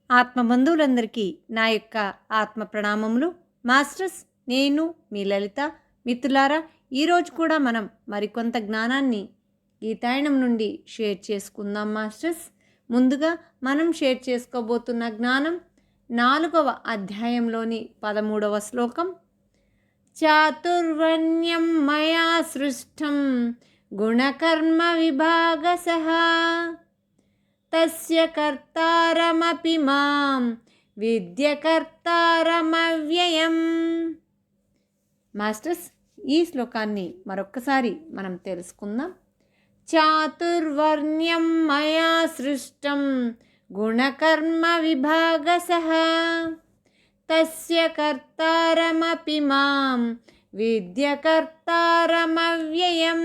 ఆత్మబంధువులందరికీ నా యొక్క ఆత్మ ప్రణామములు. మాస్టర్స్, నేను మీ లలిత. మిత్రులారా, ఈరోజు కూడా మనం మరికొంత జ్ఞానాన్ని గీతాయనం నుండి షేర్ చేసుకుందాం మాస్టర్స్. ముందుగా మనం షేర్ చేసుకోబోతున్న జ్ఞానం 4వ అధ్యాయంలోని 13వ శ్లోకం. చాతుర్వర్ణ్యం మయా సృష్టం గుణకర్మ విభాగశః తస్య కర్తారమపి మాం విద్య కర్తారమవ్యయం. మాస్టర్స్, ఈ శ్లోకాన్ని మరొక్కసారి మనం తెలుసుకుందాం. చాతుర్వర్ణ్యం మయా సృష్టం గుణకర్మ విభాగశః తస్య కర్తారమపి మాం విద్య కర్తారమవ్యయం.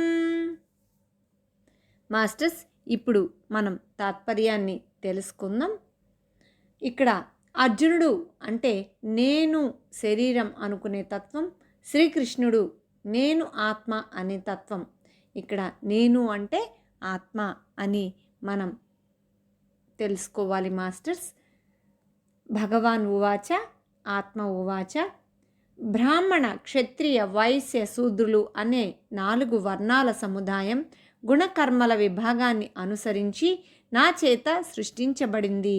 మాస్టర్స్, ఇప్పుడు మనం తాత్పర్యాన్ని తెలుసుకుందాం. ఇక్కడ అర్జునుడు అంటే నేను శరీరం అనుకునే తత్వం, శ్రీకృష్ణుడు నేను ఆత్మ అనే తత్వం. ఇక్కడ నేను అంటే ఆత్మ అని మనం తెలుసుకోవాలి మాస్టర్స్. భగవాన్ ఉవాచ ఆత్మ ఉవాచ. బ్రాహ్మణ, క్షత్రియ, వైశ్య, శూద్రులు అనే 4 వర్ణాల సముదాయం గుణకర్మల విభాగాన్ని అనుసరించి నా చేత సృష్టించబడింది.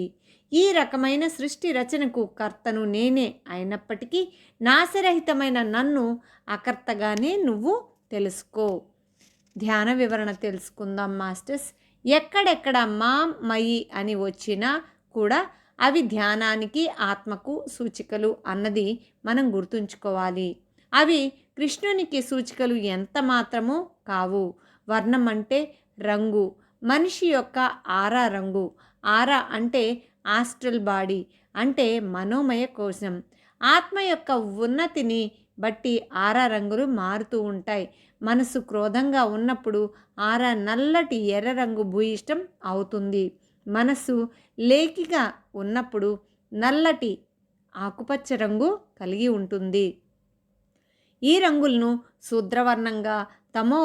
ఈ రకమైన సృష్టి రచనకు కర్తను నేనే అయినప్పటికీ నాశరహితమైన నన్ను అకర్తగానే నువ్వు తెలుసుకో. ధ్యాన వివరణ తెలుసుకుందాం మాస్టర్స్. ఎక్కడెక్కడ మా మయి అని వచ్చినా కూడా అవి ధ్యానానికి ఆత్మకు సూచికలు అన్నది మనం గుర్తుంచుకోవాలి. అవి కృష్ణునికి సూచికలు ఎంత మాత్రమూ కావు. వర్ణం అంటే రంగు, మనిషి యొక్క ఆరా రంగు. ఆరా అంటే ఆస్ట్రల్ బాడీ, అంటే మనోమయ కోశం. ఆత్మ యొక్క ఉన్నతిని బట్టి ఆరా రంగులు మారుతూ ఉంటాయి. మనసు క్రోధంగా ఉన్నప్పుడు ఆరా నల్లటి ఎర్ర రంగు భూయిష్టం అవుతుంది. మనసు లేకిగా ఉన్నప్పుడు నల్లటి ఆకుపచ్చ రంగు కలిగి ఉంటుంది. ఈ రంగులను శూద్రవర్ణంగా, తమో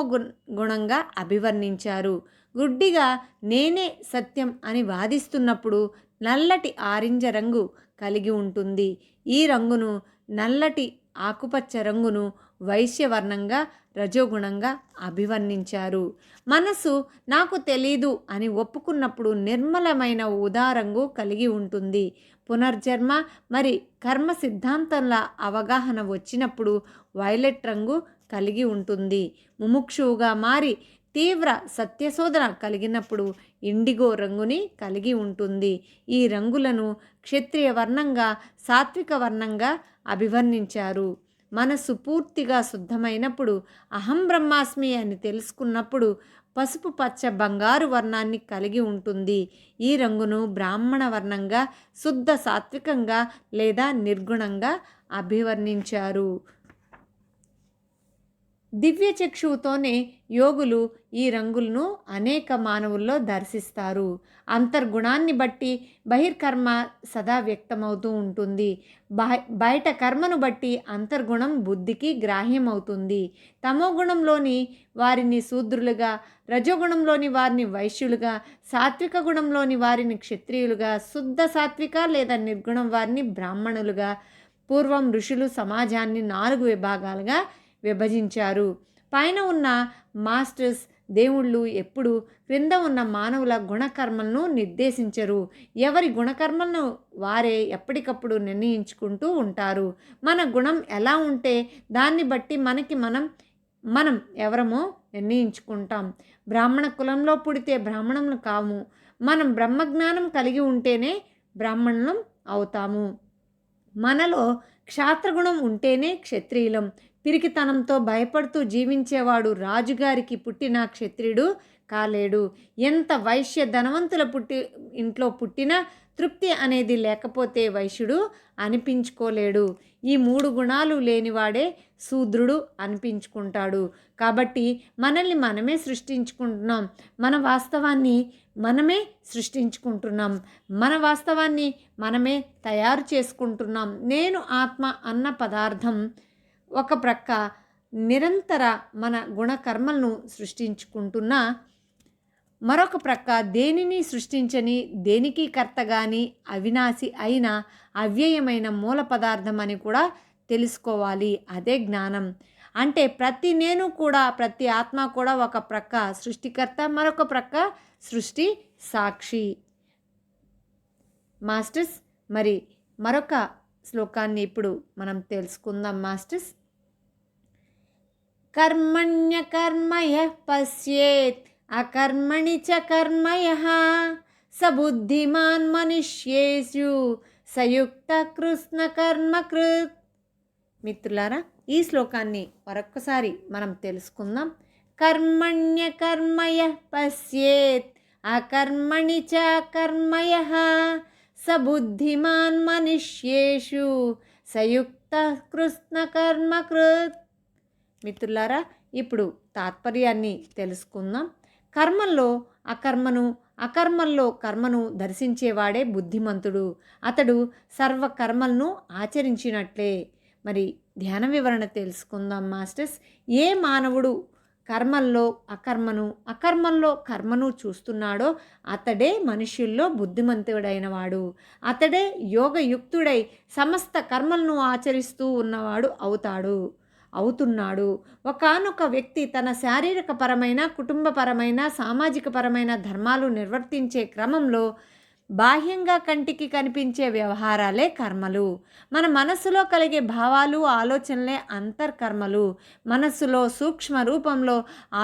గుణంగా అభివర్ణించారు. గుడ్డిగా నేనే సత్యం అని వాదిస్తున్నప్పుడు నల్లటి ఆరింజ రంగు కలిగి ఉంటుంది. ఈ రంగును, నల్లటి ఆకుపచ్చ రంగును వైశ్యవర్ణంగా, రజోగుణంగా అభివర్ణించారు. మనసు నాకు తెలీదు అని ఒప్పుకున్నప్పుడు నిర్మలమైన ఉదారంగు కలిగి ఉంటుంది. పునర్జన్మ మరి కర్మ సిద్ధాంతంలా అవగాహన వచ్చినప్పుడు వైలెట్ రంగు కలిగి ఉంటుంది. ముముక్షువుగా మారి తీవ్ర సత్యశోధన కలిగినప్పుడు ఇండిగో రంగుని కలిగి ఉంటుంది. ఈ రంగులను క్షత్రియ వర్ణంగా, సాత్విక వర్ణంగా అభివర్ణించారు. మనస్సు పూర్తిగా శుద్ధమైనప్పుడు, అహం బ్రహ్మాస్మి అని తెలుసుకున్నప్పుడు పసుపు పచ్చ బంగారు వర్ణాన్ని కలిగి ఉంటుంది. ఈ రంగును బ్రాహ్మణ వర్ణంగా, శుద్ధ సాత్వికంగా లేదా నిర్గుణంగా అభివర్ణించారు. దివ్య చక్షువుతోనే యోగులు ఈ రంగులను అనేక మానవుల్లో దర్శిస్తారు. అంతర్గుణాన్ని బట్టి బహిర్కర్మ సదా వ్యక్తమవుతూ ఉంటుంది. బయట కర్మను బట్టి అంతర్గుణం బుద్ధికి గ్రాహ్యమవుతుంది. తమోగుణంలోని వారిని శూద్రులుగా, రజోగుణంలోని వారిని వైశ్యులుగా, సాత్విక గుణంలోని వారిని క్షత్రియులుగా, శుద్ధ సాత్విక లేదా నిర్గుణం వారిని బ్రాహ్మణులుగా పూర్వం ఋషులు సమాజాన్ని 4 విభాగాలుగా విభజించారు. పైన ఉన్న మాస్టర్స్ దేవుళ్ళు ఎప్పుడు క్రింద ఉన్న మానవుల గుణకర్మలను నిర్దేశించరు. ఎవరి గుణకర్మలను వారే ఎప్పటికప్పుడు నిర్ణయించుకుంటూ ఉంటారు. మన గుణం ఎలా ఉంటే దాన్ని బట్టి మనం ఎవరమో నిర్ణయించుకుంటాం. బ్రాహ్మణ కులంలో పుడితే బ్రాహ్మణులు కాము. మనం బ్రహ్మజ్ఞానం కలిగి ఉంటేనే బ్రాహ్మణులం అవుతాము. మనలో క్షాత్రగుణం ఉంటేనే క్షత్రియులం. పిరికితనంతో భయపడుతూ జీవించేవాడు రాజుగారికి పుట్టిన క్షత్రియుడు కాలేడు. ఎంత వైశ్య ధనవంతుల ఇంట్లో పుట్టినా తృప్తి అనేది లేకపోతే వైశ్యుడు అనిపించుకోలేడు. ఈ 3 గుణాలు లేనివాడే శూద్రుడు అనిపించుకుంటాడు. కాబట్టి మనల్ని మనమే సృష్టించుకుంటున్నాం. మన వాస్తవాన్ని మనమే సృష్టించుకుంటున్నాం. మన వాస్తవాన్ని మనమే తయారు చేసుకుంటున్నాం. నేను ఆత్మ అన్న పదార్థం ఒక ప్రక్క నిరంతర మన గుణకర్మలను సృష్టించుకుంటున్న మరొక ప్రక్క దేనిని సృష్టించని, దేనికి కర్త గాని, అవినాశి అయిన అవ్యయమైన మూల పదార్థం అని కూడా తెలుసుకోవాలి. అదే జ్ఞానం. అంటే ప్రతి నేను కూడా, ప్రతి ఆత్మ కూడా ఒక ప్రక్క సృష్టికర్త, మరొక ప్రక్క సృష్టి సాక్షి. మాస్టర్స్, మరి మరొక శ్లోకాన్ని ఇప్పుడు మనం తెలుసుకుందాం మాస్టర్స్. కర్మణ్యకర్మయః పశ్యేత్ అకర్మణి చ కర్మయః స బుద్ధిమాన్ మనుష్యేషు సయుక్త కృష్ణ కర్మకృత్. మిత్రులారా, ఈ శ్లోకాన్ని మరొక్కసారి మనం తెలుసుకుందాం. కర్మణ్యకర్మయః పశ్యేత్ అకర్మణి చ కర్మయః స బుద్ధిమాన్ మనుష్యేషు సయుక్త కృష్ణ కర్మకృత్. మిత్రులారా, ఇప్పుడు తాత్పర్యాన్ని తెలుసుకుందాం. కర్మల్లో అకర్మను, అకర్మల్లో కర్మను దర్శించేవాడే బుద్ధిమంతుడు. అతడు సర్వకర్మలను ఆచరించినట్లే. మరి ధ్యాన వివరణ తెలుసుకుందాం మాస్టర్స్. ఏ మానవుడు కర్మల్లో అకర్మను, అకర్మల్లో కర్మను చూస్తున్నాడో అతడే మనుష్యుల్లో బుద్ధిమంతుడైనవాడు. అతడే యోగయుక్తుడై సమస్త కర్మలను ఆచరిస్తూ ఉన్నవాడు అవుతున్నాడు. ఒకానొక వ్యక్తి తన శారీరక పరమైన, కుటుంబపరమైన, సామాజిక పరమైన ధర్మాలు నిర్వర్తించే క్రమంలో బాహ్యంగా కంటికి కనిపించే వ్యవహారాలే కర్మలు. మన మనస్సులో కలిగే భావాలు, ఆలోచనలే అంతర్కర్మలు. మనస్సులో సూక్ష్మ రూపంలో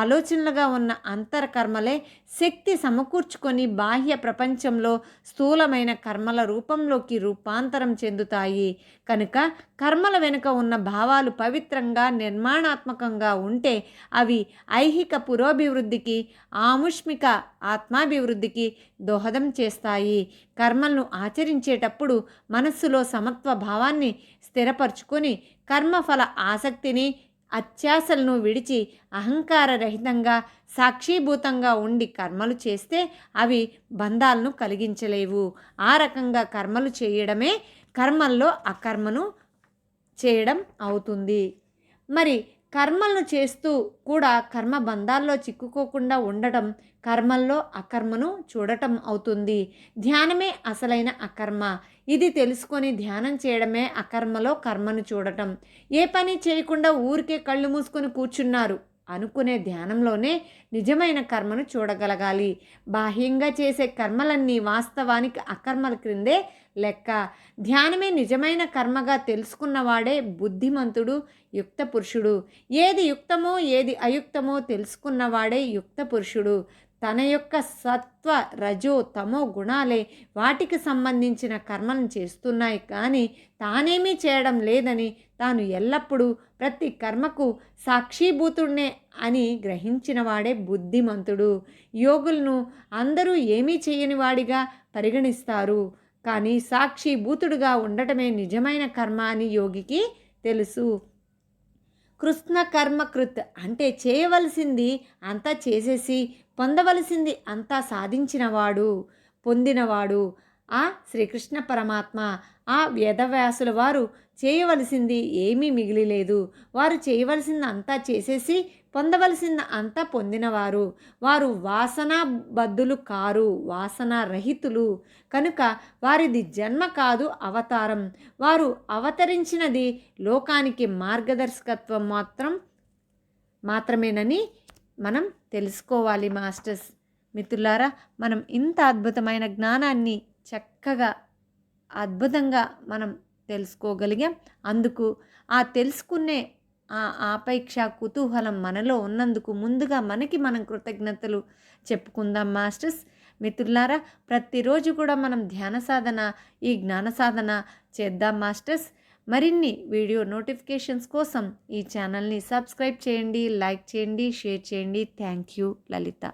ఆలోచనలుగా ఉన్న అంతర్కర్మలే శక్తి సమకూర్చుకొని బాహ్య ప్రపంచంలో స్థూలమైన కర్మల రూపంలోకి రూపాంతరం చెందుతాయి. కనుక కర్మల వెనుక ఉన్న భావాలు పవిత్రంగా, నిర్మాణాత్మకంగా ఉంటే అవి ఐహిక పురోభివృద్ధికి, ఆముష్మిక ఆత్మాభివృద్ధికి దోహదం చేస్తాయి. కర్మలను ఆచరించేటప్పుడు మనస్సులో సమత్వ భావాన్ని స్థిరపరచుకొని కర్మఫల ఆసక్తిని, అత్యాశలను విడిచి అహంకారరహితంగా, సాక్షీభూతంగా ఉండి కర్మలు చేస్తే అవి బంధాలను కలిగించలేవు. ఆ రకంగా కర్మలు చేయడమే కర్మల్లో అకర్మను చేయడం అవుతుంది. మరి కర్మలను చేస్తూ కూడా కర్మ బంధాల్లో చిక్కుకోకుండా ఉండటం కర్మల్లో అకర్మను చూడటం అవుతుంది. ధ్యానమే అసలైన అకర్మ. ఇది తెలుసుకొని ధ్యానం చేయడమే అకర్మలో కర్మను చూడటం. ఏ పని చేయకుండా ఊరికే కళ్ళు మూసుకొని కూర్చున్నారు అనుకునే ధ్యానంలోనే నిజమైన కర్మను చూడగలగాలి. బాహ్యంగా చేసే కర్మలన్నీ వాస్తవానికి అకర్మల క్రిందే లెక్క. ధ్యానమే నిజమైన కర్మగా తెలుసుకున్నవాడే బుద్ధిమంతుడు, యుక్త పురుషుడు. ఏది యుక్తమో ఏది అయుక్తమో తెలుసుకున్నవాడే యుక్త పురుషుడు. తన యొక్క సత్వ, రజో, తమో గుణాలే వాటికి సంబంధించిన కర్మలను చేస్తున్నాయి కానీ తానేమీ చేయడం లేదని, తాను ఎల్లప్పుడూ ప్రతి కర్మకు సాక్షీభూతుడినే అని గ్రహించినవాడే బుద్ధిమంతుడు. యోగులను అందరూ ఏమీ చేయని వాడిగా పరిగణిస్తారు. కానీ సాక్షిభూతుడుగా ఉండటమే నిజమైన కర్మ అని యోగికి తెలుసు. కృష్ణ కర్మకృత్ అంటే చేయవలసింది అంతా చేసేసి పొందవలసింది అంతా పొందినవాడు ఆ శ్రీకృష్ణ పరమాత్మ. ఆ వేదవ్యాసుల వారు చేయవలసింది ఏమీ మిగిలిలేదు. వారు చేయవలసింది అంతా చేసేసి పొందవలసింది అంతా పొందినవారు. వారు వాసనాబద్ధులు కారు, వాసనారహితులు. కనుక వారిది జన్మ కాదు, అవతారం. వారు అవతరించినది లోకానికి మార్గదర్శకత్వం మాత్రమేనని మనం తెలుసుకోవాలి మాస్టర్స్. మిత్రులారా, మనం ఇంత అద్భుతమైన జ్ఞానాన్ని చక్కగా అద్భుతంగా మనం తెలుసుకోగలిగాం. అందుకు ఆ తెలుసుకునే ఆ ఆపేక్ష, కుతూహలం మనలో ఉన్నందుకు ముందుగా మనం కృతజ్ఞతలు చెప్పుకుందాం మాస్టర్స్. మిత్రులారా, ప్రతిరోజు కూడా మనం ధ్యాన సాధన, ఈ జ్ఞాన సాధన చేద్దాం మాస్టర్స్. మరిన్ని వీడియో నోటిఫికేషన్స్ కోసం ఈ ఛానల్ని సబ్స్క్రైబ్ చేయండి, లైక్ చేయండి, షేర్ చేయండి. Thank you Lalitha.